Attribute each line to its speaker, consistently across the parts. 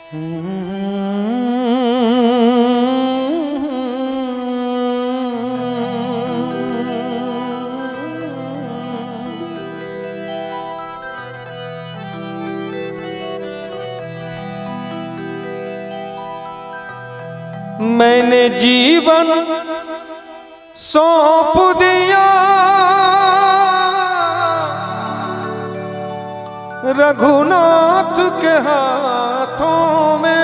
Speaker 1: मैंने जीवन सौंप दिया रघुनाथ के हाथों में।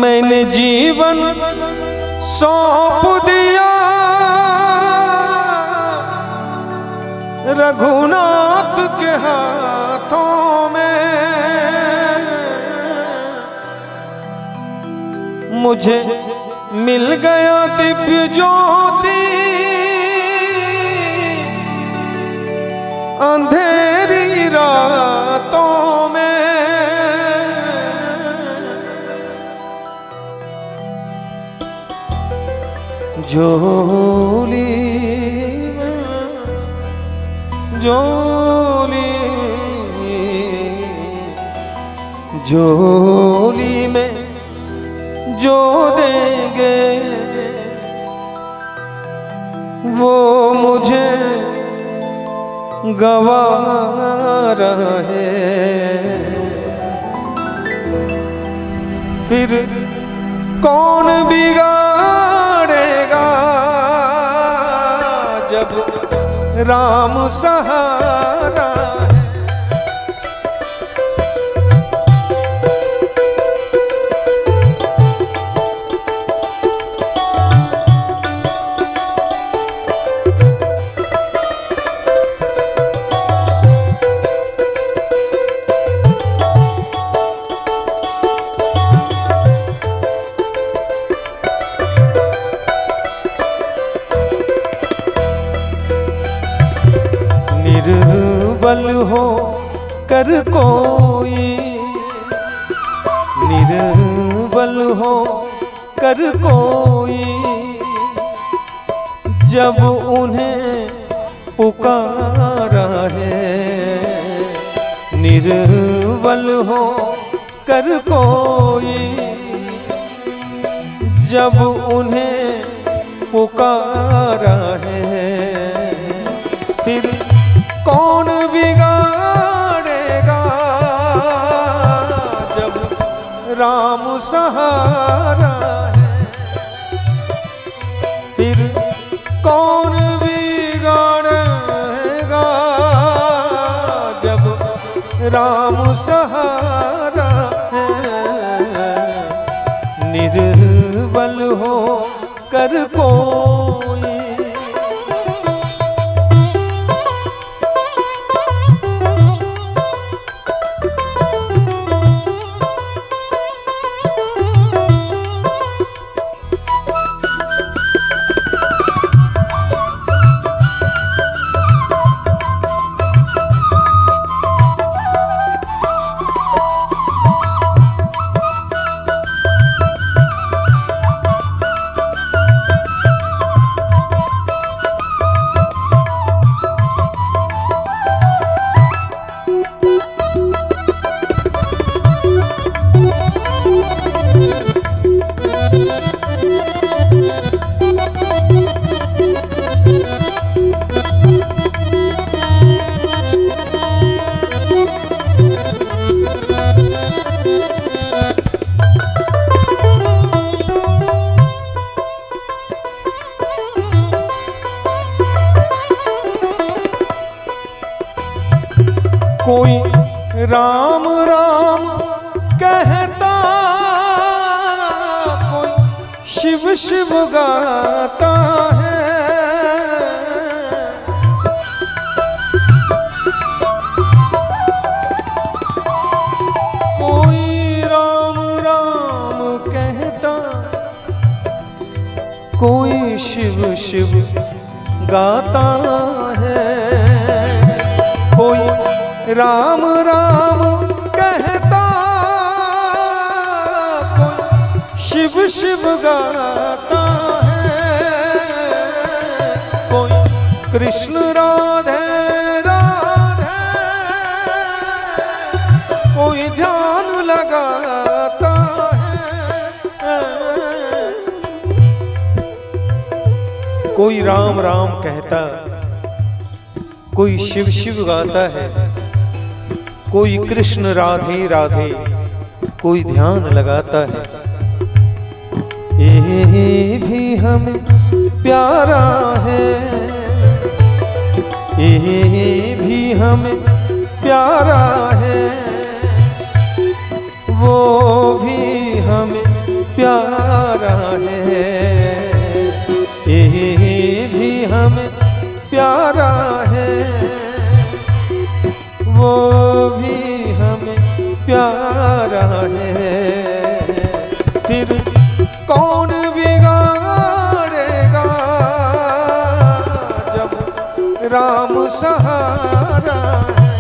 Speaker 1: मैंने जीवन सौंप दिया रघुनाथ के हाथों में। मुझे मिल गया दिव्य ज्योति अंधेरी रातों में। झोली झोली झोली में जो देंगे वो मुझे गवारा है। फिर कौन बिगाड़ेगा जब राम सहारा है। निर्बल हो कर कोई, निर्बल हो कर कोई जब उन्हें पुकारा है। निर्बल हो कर कोई जब उन्हें पुकारा है। फिर कौन बिगाड़ेगा जब राम सहारा है। फिर कौन बिगाड़ेगा जब राम सहारा है। निर्बल हो कर कोई कोई राम राम कहता, कोई शिव शिव गाता है। कोई राम राम कहता, कोई शिव शिव गाता है। कोई राम राम कहता, कोई शिव शिव गाता है। कृष्ण राधे राधे कोई ध्यान लगाता है, कोई राम राम कहता, कोई शिव शिव गाता है, कोई कृष्ण राधे राधे कोई ध्यान लगाता है। ये भी हमें प्यारा है, ये भी हमें प्यारा है, वो भी हमें प्यारा है, ये भी हमें प्यारा है, वो भी हमें प्यारा है। फिर कौन बिगाड़ेगा जब राम सहारा है,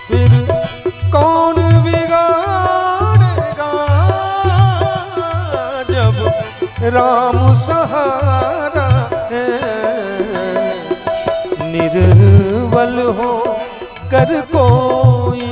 Speaker 1: फिर कौन बिगाड़ेगा जब राम सहारा है। निर्बल हो कर कोई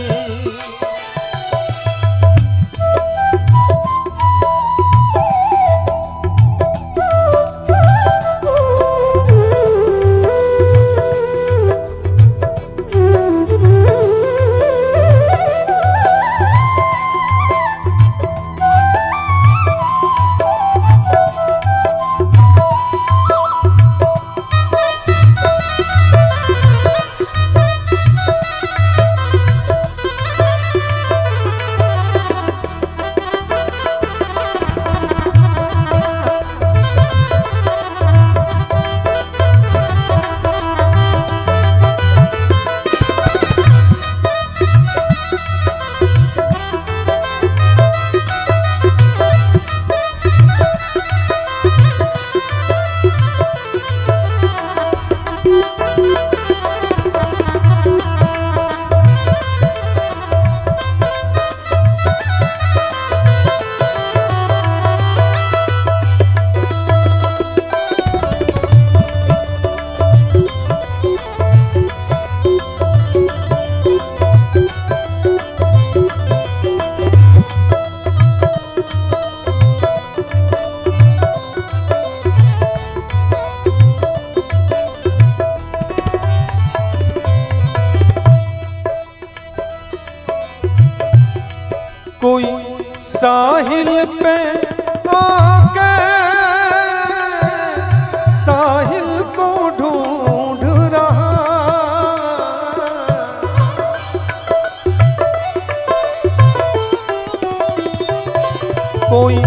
Speaker 1: कोई साहिल पे आके साहिल को ढूंढ रहा, कोई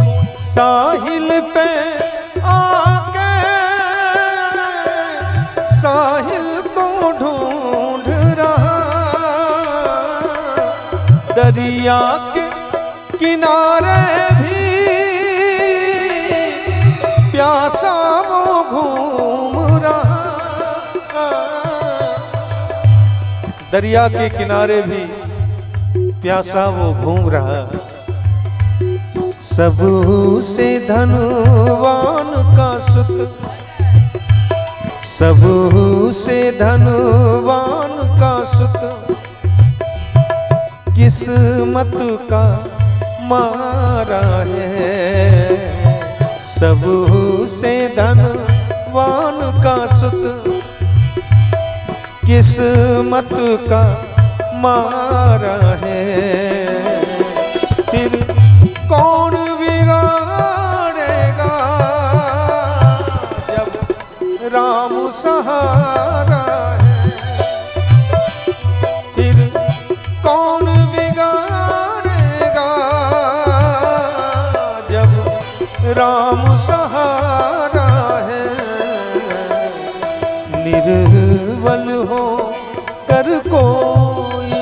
Speaker 1: साहिल पे आके साहिल को ढूंढ रहा, दरिया के किनारे भी प्यासा वो घूम रहा, दरिया के किनारे भी प्यासा वो घूम रहा। सबू से धनवान का सुत, सबू से धनवान का सुत, किस्मत का मारा है। सबू से धनवान का सुत, किस्मत का मारा है। फिर कौन बिगाड़ेगा जब राम सहारा है, फिर कौन बिगाड़ेगा जब राम सहारा है। निर्बल हो कर कोई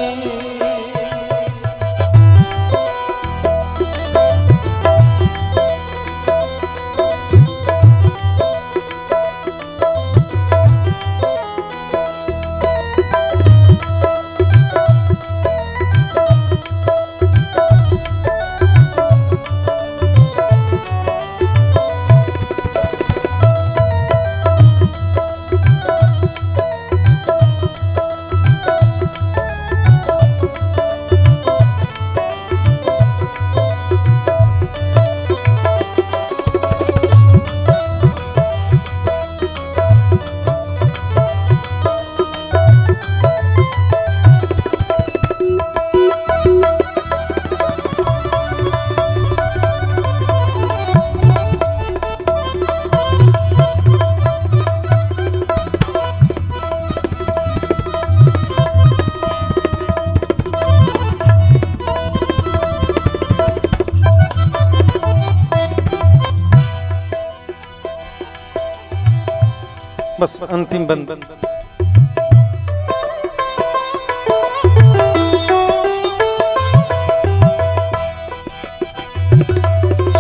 Speaker 1: बस अंतिम बंद।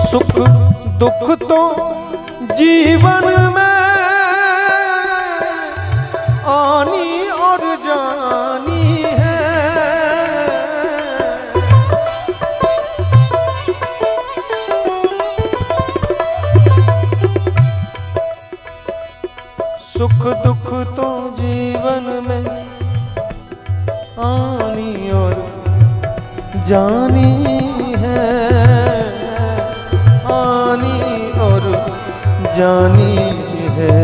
Speaker 1: सुख दुख तो जीवन में आनी और जानी है, सुख दुख तो जीवन में आनी और जानी है, आनी और जानी है।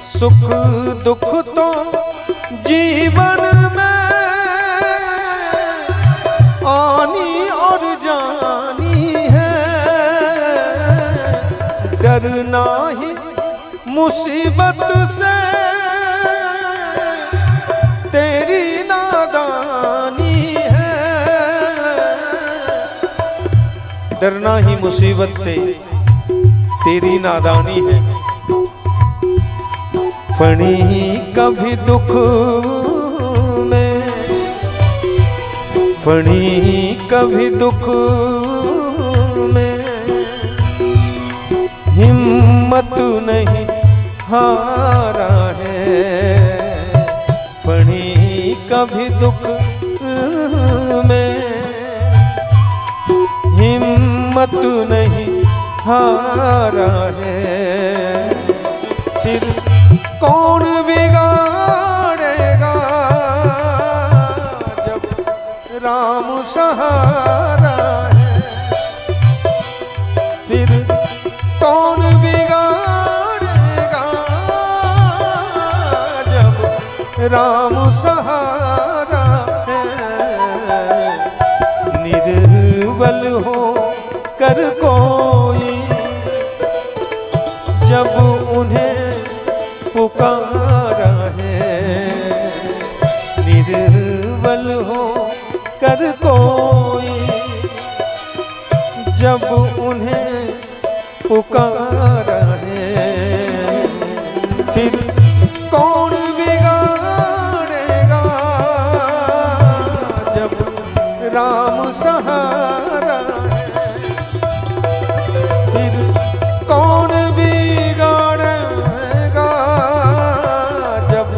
Speaker 1: सुख दुख तो जीवन में आनी और जानी है, डरना ही मुसीबत से तेरी नादानी है, डरना ही मुसीबत से तेरी नादानी है। फणी कभी दुख में, फणी कभी दुख में हिम्मत नहीं हारा है, फणी कभी दुख में हिम्मत नहीं हारा है। फिर कौन बिगाड़ेगा जब राम सहारा है, फिर कौन बिगाड़ेगा जब राम सहारा है। निर्बल हो कर कोई जब उन्हें पुकारा है, निर्बल हो कर कोई जब उन्हें पुकारा है, फिर कौन बिगाड़ेगा जब राम सहारा है, फिर कौन बिगाड़ेगा जब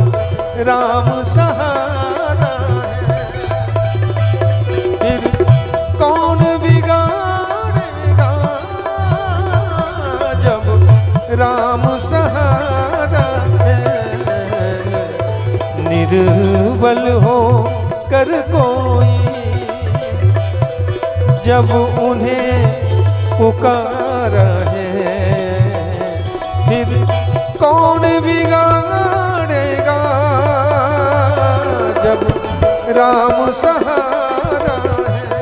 Speaker 1: राम सहारा है, फिर कौन बिगाड़ेगा जब राम सहारा है। निर्बल हो कर कोई जब उन्हें पुकारा है, फिर कौन बिगाड़ेगा जब राम सहारा है,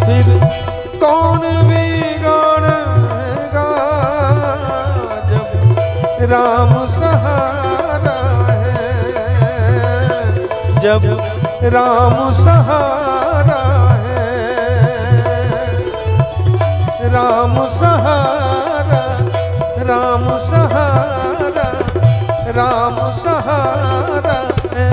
Speaker 1: फिर कौन बिगाड़ेगा जब राम सहारा है, जब राम सहारा है, राम सहारा, राम सहारा, राम सहारा है।